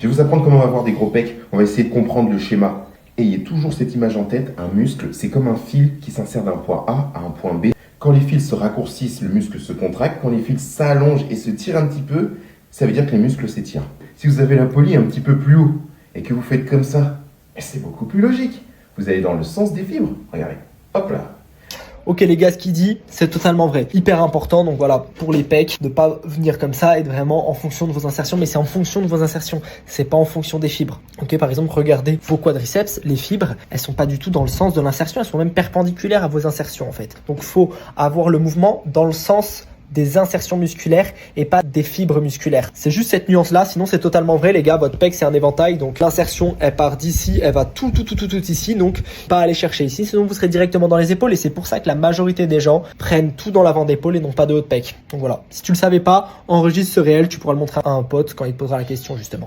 Je vais vous apprendre comment avoir des gros pecs. On va essayer de comprendre le schéma. Ayez toujours cette image en tête. Un muscle, c'est comme un fil qui s'insère d'un point A à un point B. Quand les fils se raccourcissent, le muscle se contracte. Quand les fils s'allongent et se tirent un petit peu, ça veut dire que les muscles s'étirent. Si vous avez la polie un petit peu plus haut et que vous faites comme ça, c'est beaucoup plus logique. Vous allez dans le sens des fibres. Regardez. Hop là. Ok les gars, ce qu'il dit, c'est totalement vrai. Hyper important, donc voilà, pour les pecs, de pas venir comme ça et de vraiment en fonction de vos insertions, mais c'est en fonction de vos insertions, c'est pas en fonction des fibres. Ok, par exemple, regardez vos quadriceps, les fibres, elles sont pas du tout dans le sens de l'insertion, elles sont même perpendiculaires à vos insertions en fait. Donc faut avoir le mouvement dans le sens des insertions musculaires et pas des fibres musculaires. C'est juste cette nuance-là, sinon c'est totalement vrai les gars, votre pec c'est un éventail, donc l'insertion elle part d'ici, elle va tout ici, donc pas aller chercher ici, sinon vous serez directement dans les épaules et c'est pour ça que la majorité des gens prennent tout dans l'avant d'épaule et non pas de haut de pec. Donc voilà, si tu le savais pas, enregistre ce réel, tu pourras le montrer à un pote quand il te posera la question justement.